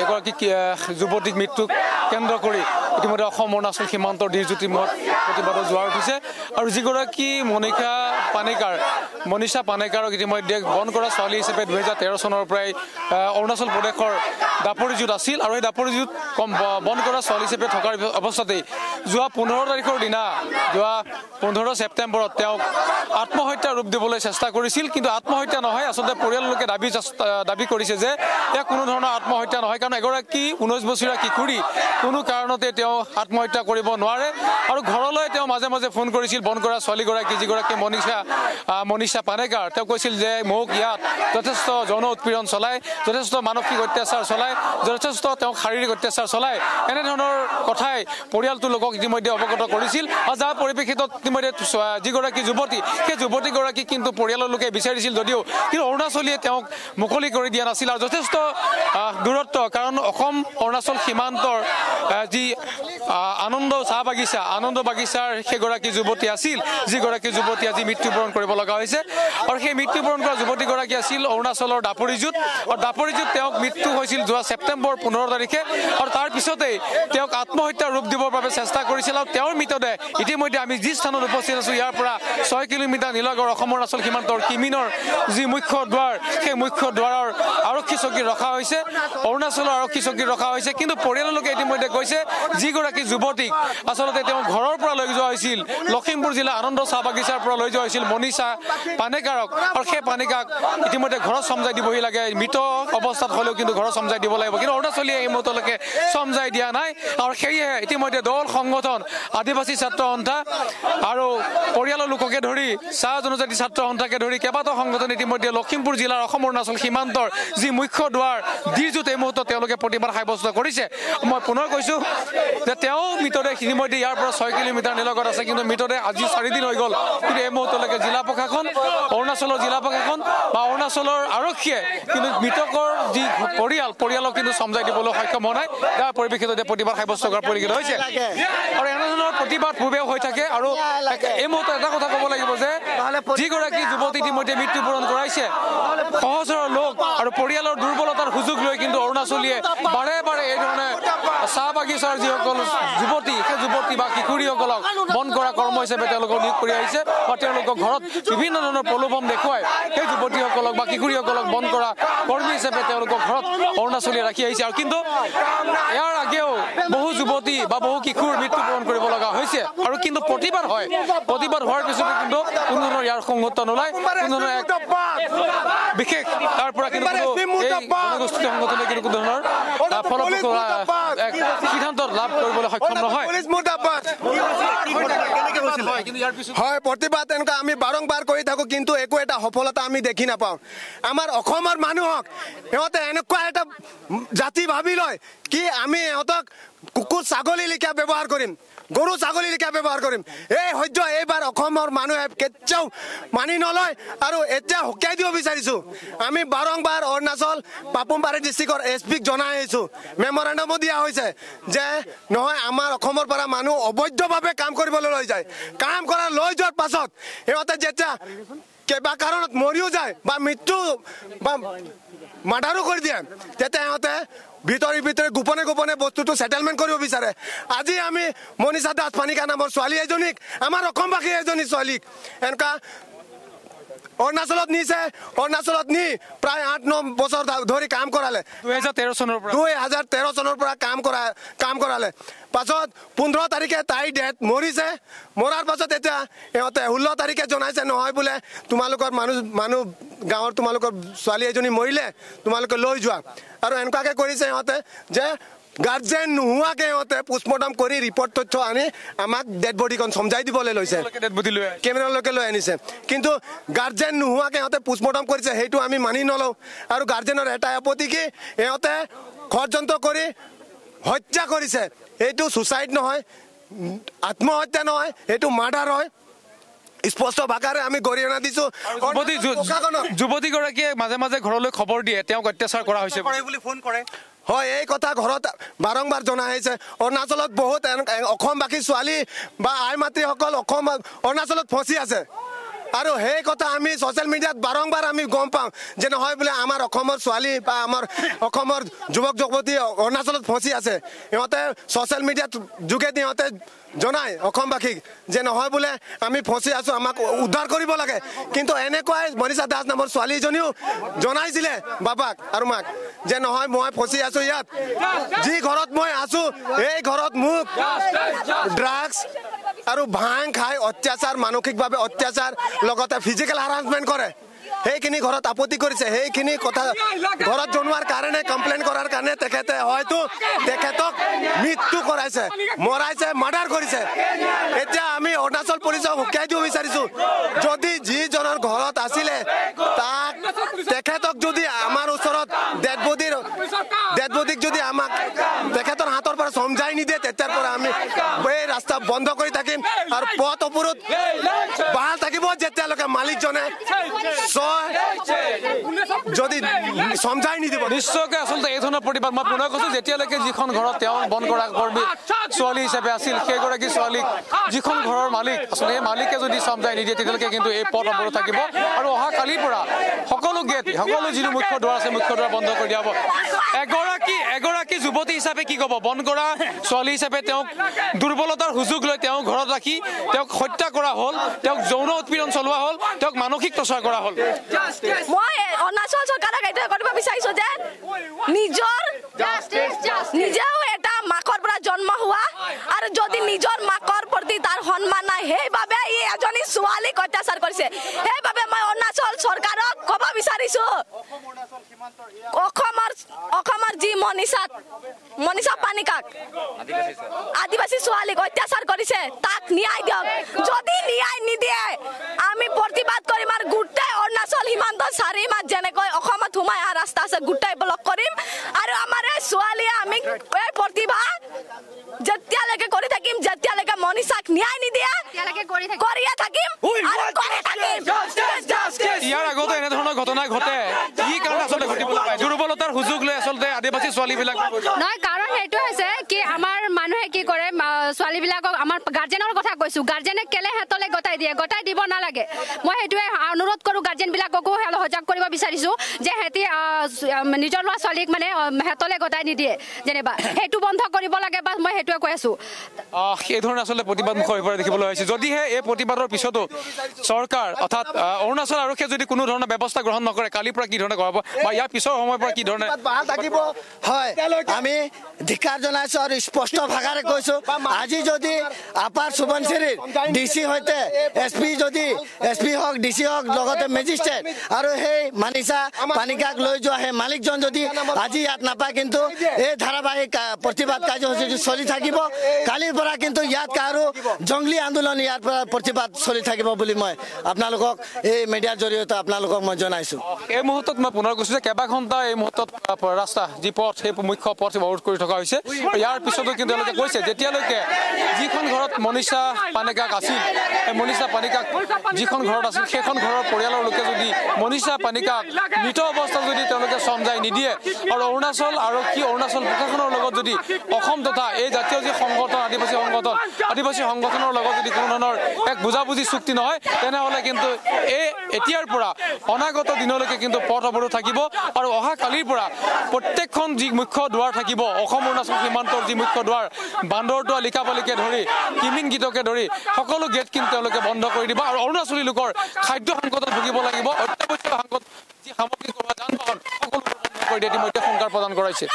এগৰাকী যুৱতীক মৃত্যুক কেন্দ্ৰ কৰি ইতিমধ্যে অসম অৰুণাচল সীমান্তৰ দীৰ্ঘজ্যোতি মূৰত প্ৰতিবাদত জোৱাৰ উঠিছে আৰু যিগৰাকী মনীষা পানেকাৰক ইতিমধ্যে বন্ধ কৰা ছোৱালী হিচাপে 2013 চনৰ পৰাই অৰুণাচল প্ৰদেশৰ দাপৰিজুত আছিল আৰু এই দাপৰিজুত বন্ধ কৰা ছোৱালী হিচাপে থকাৰ অৱস্থাতেই যোৱা 15 তাৰিখৰ দিনা যোৱা 15 ছেপ্টেম্বৰত তেওঁক আত্মহত্যা ৰূপ দিবলৈ চেষ্টা কৰিছিল কিন্তু আত্মহত্যা নহয় আচলতে পৰিয়ালৰ লোকে দাবী কৰিছে যে এয়া কোনো ধৰণৰ আত্মহত্যা নহয় কাৰণ এগৰাকী 19 বছৰীয়া কিশোৰী কোনো কাৰণতে তেওঁ আত্মহত্যা কৰিব নোৱাৰে আৰু ঘৰলৈ তেওঁ মাজে মাজে ফোন কৰিছিল বন্ধ কৰা ছোৱালীগৰাকী যিগৰাকী মনীষা পানেকাৰ তেওঁ কৈছিল যে মোক ইয়াত যথেষ্ট যৌন উৎপীড়ন চলায় যথেষ্ট মানসিক অত্যাচাৰ চলায় যথেষ্ট তেওঁ শাৰীৰিক অত্যাচাৰ চলায় এনেধৰণৰ কথাই পৰিয়ালটোৰ লোকক ইতিমধ্যে অৱগত কৰিছিল আৰু যাৰ পৰিপ্ৰেক্ষিতত ইতিমধ্যে যিগৰাকী যুৱতী সেই যুৱতীগৰাকী কিন্তু পৰিয়ালৰ লোকে বিচাৰিছিল যদিও কিন্তু অৰুণাচলীয়ে তেওঁক মুকলি কৰি দিয়া নাছিল আৰু যথেষ্ট দূৰত্ব কাৰণ অসম অৰুণাচল সীমান্তৰ যি আনন্দ বাগিচাৰ সেইগৰাকী যুৱতী আছিল যিগৰাকী যুৱতী আজি মৃত্যুবৰণ কৰিব লগা হৈছে আৰু সেই মৃত্যুবৰণ কৰা যুৱতীগৰাকী আছিল অৰুণাচলৰ দাপৰিজুত আৰু দাপৰিজুত তেওঁক মৃত্যু হৈছিল যোৱা ছেপ্টেম্বৰ 15 তাৰিখে আৰু তাৰ পিছতেই তেওঁক আত্মহত্যা ৰূপ দিবৰ বাবে চেষ্টা কৰিছিল আৰু তেওঁৰ মৃতদেহ ইতিমধ্যে আমি যি স্থানত উপস্থিত আছো ইয়াৰ পৰা 6 কিলোমিটাৰ নিলগৰ অসম অৰুণাচল সীমান্তৰ কিমিনৰ যি মুখ্য দ্বাৰ সেই মুখ্য দ্বাৰৰ আৰক্ষী চকী ৰখা হৈছে অৰুণাচলৰ আৰক্ষী চকী ৰখা হৈছে কিন্তু পৰিয়ালৰ লোকে ইতিমধ্যে কৈছে যিগৰাকী যুৱতীক আচলতে তেওঁ ঘৰৰ পৰা লৈ যোৱা হৈছিল লখিমপুৰ জিলা আনন্দ চাহ বাগিচাৰ পৰা লৈ যোৱা হৈছিল মনীষা পানেকাৰক আৰু সেই পানেকাক ইতিমধ্যে ঘৰত সমজাই দিবহি লাগে মৃত অৱস্থাত হ'লেও কিন্তু ঘৰত সমজাই দিব লাগিব কিন্তু অৰুণাচলীয়ে এই মুহূৰ্তলৈকে সমজাই দিয়া নাই আৰু সেয়ে ইতিমধ্যে দল সংগঠন আদিবাসী ছাত্ৰ সন্থা আৰু পৰিয়ালৰ লোককে ধৰি চাহ জনজাতি ছাত্ৰ সন্থাকে ধৰি কেইবাটাও সংগঠন ইতিমধ্যে লখিমপুৰ জিলাৰ অসম অৰুণাচল সীমান্তৰ যি মুখ্য দ্বাৰ দীৰ্ঘত এই মুহূৰ্তত তেওঁলোকে প্ৰতিবাদ সাব্যস্ত কৰিছে মই পুনৰ কৈছোঁ যে তেওঁ মৃতদেহ ইতিমধ্যে ইয়াৰ পৰা 6 কিলোমিটাৰ নিলগত আছে কিন্তু মৃতদেহ আজি 4 দিন হৈ গ'ল কিন্তু এই মুহূৰ্তলৈকে জিলা প্ৰশাসন অৰুণাচলৰ জিলা প্ৰশাসন বা অৰুণাচলৰ আৰক্ষীয়ে কিন্তু মৃতকৰ যি পৰিয়ালক কিন্তু সমজাই দিবলৈ সক্ষম হোৱা নাই তাৰ পৰিপ্ৰেক্ষিততে প্ৰতিবাদ সাব্যস্ত কৰাৰ পৰিলক্ষিত হৈছে আৰু এনেধৰণৰ প্ৰতিবাদ পূৰ্বেও হৈ থাকে আৰু এই মুহূৰ্তত এটা কথা ক'ব লাগিব যে যিগৰাকী যুৱতী ইতিমধ্যে মৃত্যুবৰণ কৰাইছে সহজ সৰল লোক আৰু পৰিয়ালৰ দুৰ্বলতাৰ সুযোগ লৈ কিন্তু অৰুণাচলীয়ে বাৰে বাৰে এই ধৰণে চাহ বাগিচাৰ যিসকল যুৱতী সেই যুৱতী বা কিশোৰীসকলক বন্ধ কৰা কৰ্ম হিচাপে তেওঁলোকক নিয়োগ কৰি আহিছে বা তেওঁলোকৰ ঘৰত বিভিন্ন ধৰণৰ প্ৰলোভন দেখুৱাই সেই যুৱতীসকলক বা কিশোৰীসকলক বন্ধ কৰা কৰ্মী হিচাপে তেওঁলোকৰ ঘৰত অৰুণাচলীয়ে ৰাখি আহিছে আৰু কিন্তু ইয়াৰ আগেও বহু যুৱতী বা বহু কিশোৰ মৃত্যুবৰণ কৰিব লগা হৈছে আৰু কিন্তু প্ৰতিবাদ হোৱাৰ পিছতো কিন্তু কোনো ধৰণৰ ইয়াৰ সংহত নোলায় কোনো ধৰণৰ এক বিশেষ তাৰ পৰা কিন্তু জনগোষ্ঠী সংগঠনে কিন্তু কোনো ধৰণৰ ফলপ্ৰসূ এক সিদ্ধান্ত লাভ কৰিবলৈ সক্ষম নহয় হয় প্ৰতিবাদ এনেকুৱা আমি বাৰম্বাৰ কৰি থাকো কিন্তু একো এটা সফলতা আমি দেখি নাপাওঁ আমাৰ অসমৰ মানুহক সিহঁতে এনেকুৱা এটা জাতি ভাবি লয় কি আমি সিহঁতক কুকুৰ ছাগলী লেখীয়া ব্যৱহাৰ কৰিম গৰু ছাগলী লেখীয়া ব্যৱহাৰ কৰিম এই সহ্য এইবাৰ অসমৰ মানুহে কেতিয়াও মানি নলয় আৰু এতিয়া সকীয়াই দিব বিচাৰিছোঁ আমি বাৰম্বাৰ অৰুণাচল পাপুমপাৰে ডিষ্ট্ৰিক্টৰ এছপিক জনাই আহিছোঁ মেমৰেণ্ডামো দিয়া হৈছে যে নহয় আমাৰ অসমৰ পৰা মানুহ অবৈধভাৱে কাম কৰিবলৈ লৈ যায় কাম কৰা লৈ যোৱাৰ পাছত সিহঁতে যেতিয়া কিবা কাৰণত মৰিও যায় বা মৃত্যু বা মাৰ্ডাৰো কৰি দিয়ে তেতিয়া সিহঁতে ভিতৰে গোপনে বস্তুটো সেটেলমেন্ট কৰিব বিচাৰে আজি আমি মনীষা দাস পানিকা নামৰ ছোৱালী এজনীক আমাৰ অসমবাসী এজনী ছোৱালীক এনেকুৱা অৰুণাচলত নিছে অৰুণাচলত নি প্ৰায় 8-9 বছৰ ধৰি কাম কৰালে 2013 চনৰ পৰা কাম কৰালে পাছত 15 তাৰিখে তাই ডেথ মৰিছে মৰাৰ পাছত এতিয়া সিহঁতে 16 তাৰিখে জনাইছে নহয় বোলে তোমালোকৰ মানুহ গাঁৱৰ তোমালোকৰ ছোৱালী এজনী মৰিলে তোমালোকে লৈ যোৱা আৰু এনেকুৱাকে কৰিছে সিহঁতে যে গাৰ্জেন নোহোৱাকে সিহঁতে পোষ্টমৰ্টম কৰি ৰিপৰ্ট তথ্য আনি আমাক ডেড বডিখন সমজাই দিবলৈ লৈছে কেমেৰালৈকে লৈ আনিছে কিন্তু গাৰ্জেন নোহোৱাকে সিহঁতে পোষ্টমৰ্টম কৰিছে সেইটো আমি মানি নলওঁ আৰু গাৰ্জেনৰ এটা আপত্তি কি সিহঁতে ষড়যন্ত্ৰ কৰি হত্যা কৰিছে এইটো সুচাইড নহয় আত্মহত্যা নহয় এইটো মাৰ্ডাৰ হয় স্পষ্ট ভাষাৰে আমি গৰিহণা দিছো যুৱতীগৰাকীয়ে মাজে মাজে ঘৰলৈ খবৰ দিয়ে তেওঁক অত্যাচাৰ কৰা হৈছে বুলি ফোন কৰে হয় এই কথা ঘৰত বাৰম্বাৰ জনাই আহিছে অৰুণাচলত বহুত অসমবাসী ছোৱালী বা আই মাতৃসকল অৰুণাচলত ফচি আছে আৰু সেই কথা আমি ছ'চিয়েল মিডিয়াত বাৰম্বাৰ আমি গম পাওঁ যে নহয় বোলে আমাৰ অসমৰ ছোৱালী বা আমাৰ অসমৰ যুৱক যুৱতী অৰুণাচলত ফচি আছে ইহঁতে ছ'চিয়েল মিডিয়াত যোগেদি ইহঁতে জনায় অসমবাসীক যে নহয় বোলে আমি ফচি আছোঁ আমাক উদ্ধাৰ কৰিব লাগে কিন্তু এনেকুৱাই মনীষা দাস নামৰ ছোৱালীজনীও জনাইছিলে বাবাক আৰু মাক যে নহয় মই ফচি আছোঁ ইয়াত যি ঘৰত মই আছোঁ এই ঘৰত মোক ড্ৰাগছ আৰু ভাং খাই অত্যাচাৰ মানসিকভাৱে অত্যাচাৰ লগতে ফিজিকেল হাৰাছমেণ্ট কৰে সেইখিনি ঘৰত আপত্তি কৰিছে সেইখিনি কথা ঘৰত জনোৱাৰ কাৰণে কমপ্লেইন কৰাৰ কাৰণে তেখেতে হয়তো তেখেতক মৃত্যু কৰাইছে মৰাইছে মাৰ্ডাৰ কৰিছে এতিয়া আমি অৰুণাচল পুলিচক শুকাই দিব বিচাৰিছোঁ যদি যিজনৰ ঘৰত আছিলে তাক তেখেতক যদি আমাৰ ওচৰত ডেড বডিক যদি আমাক তেখেতৰ হাতৰ পৰা সমজাই নিদিয়ে তেতিয়াৰ পৰা আমি এই ৰাস্তা বন্ধ কৰি থাকিম আৰু পথ অৱৰোধ বাহাল থাকিব যেতিয়ালৈকে মালিকজনে যদি সমজাই নিদিব নিশ্চয়কৈ আচলতে এই ধৰণৰ প্ৰতিবাদ মই পুনৰ কৈছোঁ যেতিয়ালৈকে যিখন ঘৰত তেওঁ বন্ধ কৰা কৰ্মী ছোৱালী হিচাপে আছিল সেইগৰাকী ছোৱালীক যিখন ঘৰৰ মালিক আচলতে এই মালিকে যদি সমজাই নিদিয়ে তেতিয়ালৈকে কিন্তু এই পথ অৱৰোধ থাকিব আৰু অহা কালিৰ পৰা সকলো গেট সকলো যিটো মুখ্য দুৱাৰ আছে মুখ্য দুৱাৰ বন্ধ কৰি দিয়া হ'ব এগৰাকী যুৱতী হিচাপে কি ক'ব বন্ধ কৰা ছোৱালী হিচাপে তেওঁক দুৰ্বলতাৰ সুযোগ লৈ তেওঁ ঘৰত ৰাখি তেওঁক হত্যা কৰা হ'ল তেওঁক যৌন উৎপীড়ন চলোৱা হ'ল তেওঁক মানসিক প্ৰচাৰ কৰা হ'ল মই অৰুণাচল চৰকাৰক এইটোৱে কৰিব বিচাৰিছোঁ যে নিজেও এটা মাকৰ পৰা জন্ম হোৱা আৰু যদি নিজৰ মাকৰ প্ৰতি তাৰ সন্মান নাই সেইবাবে ই এজনী ছোৱালীক অত্যাচাৰ কৰিছে সেইবাবে মই অৰুণাচল চৰকাৰক ক'ব বিচাৰিছোঁ অসমৰ যি মনীষা পানিকাক আদিবাসী ছোৱালীক অত্যাচাৰ কৰিছে তাক ন্যায় দিয়ক যদি ন্যায় নিদিয়ে আমি প্ৰতিবাদ কৰিম আৰু গোটেই অৰুণাচল সীমান্ত চাৰি মাহ যেনেকৈ অসমত সোমাই অহা ৰাস্তা আছে গোটেই ব্লক কৰিম আৰু আমাৰ এই ছোৱালীয়ে আমি এই প্ৰতিবাদ যেতিয়ালৈকে কৰি থাকিম যেতিয়ালৈকে মনীষাক ন্যায় নিদিয়ে কৰিয়ে থাকিম ইয়াৰ আগতে এনেধৰণৰ ঘটনা ঘটে কি কাৰণে আচলতে ঘটিব লাগে দুৰ্বলতাৰ সুযোগ লৈ আচলতে আদিবাসী ছোৱালীবিলাক নহয় কাৰণ সেইটো হৈছে কি আমাৰ মানুহে কি কৰে ছোৱালীবিলাকক আমাৰ গাৰ্জেনৰ কথা কৈছোঁ গাৰ্জেনে কেলে হেতলৈ গতাই দিব নালাগে মই সেইটোৱে অনুৰোধ কৰোঁ গাৰ্জেনবিলাককো সজাগ কৰিব বিচাৰিছোঁ যে সিহঁতি নিজৰ ল'ৰা ছোৱালীক মানে হেতলৈ গতাই নিদিয়ে যেনিবা সেইটো বন্ধ কৰিব লাগে বা মই সেইটোৱে কৈ আছোঁ এই ধৰণে আচলতে প্ৰতিবাদ মুখৰ হৈ পৰা দেখিবলৈ হৈছে যদিহে এই প্ৰতিবাদৰ পিছতো চৰকাৰ অৰ্থাৎ অৰুণাচল আৰক্ষীয়ে যদি কোনো ধৰণৰ ব্যৱস্থা গ্ৰহণ নকৰে কালিৰ পৰা কি ধৰণে কৰাব বা ইয়াৰ পিছৰ সময়ৰ পৰা কি ধৰণে থাকিব হয় আমি ধিক্কাৰ জনাইছোঁ আৰু স্পষ্ট ভাষাৰে কৈছোঁ আজি যদি আপাৰ সুবনচিৰিৰ ডিচি সৈতে এছপি হওক ডিচি হওক লগতে মেজিষ্ট্ৰেট আৰু সেই মনীষা পানিকাক লৈ যোৱা সেই মালিকজন যদি আজি ইয়াত নাপায় কিন্তু এই ধাৰাবাহিক প্ৰতিবাদ কাৰ্যসূচীটো চলি থাকিব কালিৰ পৰা কিন্তু ইয়াত আৰু জংলী আন্দোলন ইয়াৰ পৰা প্ৰতিবাদ চলি থাকিব বুলি মই আপোনালোকক এই মিডিয়াৰ জৰিয়তে আপোনালোকক মই জনাইছোঁ এই মুহূৰ্তত মই পুনৰ কৈছোঁ যে কেইবা ঘণ্টা এই মুহূৰ্তত ৰাস্তা যি পথ সেই মুখ্য পথ অৱৰোধ কৰি থকা হৈছে ইয়াৰ পিছতো কিন্তু তেওঁলোকে কৈছে যেতিয়ালৈকে যিখন ঘৰত মনীষা পানিকাক আছিল এই মনীষা পানিকাক যিখন ঘৰত আছিল সেইখন ঘৰৰ পৰিয়ালৰ লোকে যদি মনীষা পানিকাক মৃত অৱস্থাত যদি তেওঁলোকে সমজাই নিদিয়ে আৰু অৰুণাচল আৰক্ষী অৰুণাচল প্ৰশাসনৰ লগত যদি অসম তথা এই জাতীয় যি সংগঠন আদিবাসী সংগঠনৰ লগত যদি কোনো ধৰণৰ এক বুজাবুজি চুক্তি নহয় তেনেহ'লে কিন্তু এতিয়াৰ পৰা অনাগত দিনলৈকে কিন্তু পথ অৱৰোধ থাকিব আৰু অহা কালিৰ পৰা প্ৰত্যেকখন যি মুখ্য দুৱাৰ থাকিব অসম অৰুণাচল সীমান্তৰ যি মুখ্য দুৱাৰ বান্দৰটোৱা লিকাপালিকে ধৰি কিমিং গীতকে ধৰি সকলো গেট কিন্তু তেওঁলোকে বন্ধ কৰি দিব আৰু অৰুণাচলী লোকৰ খাদ্য সংকটত ভুগিব লাগিব অত্যাৱশ্যকীয় যি সামগ্ৰী যান বাহন সকলোবোৰ বন্ধ কৰি দিয়ে ইতিমধ্যে সংকাৰ প্ৰদান কৰাইছে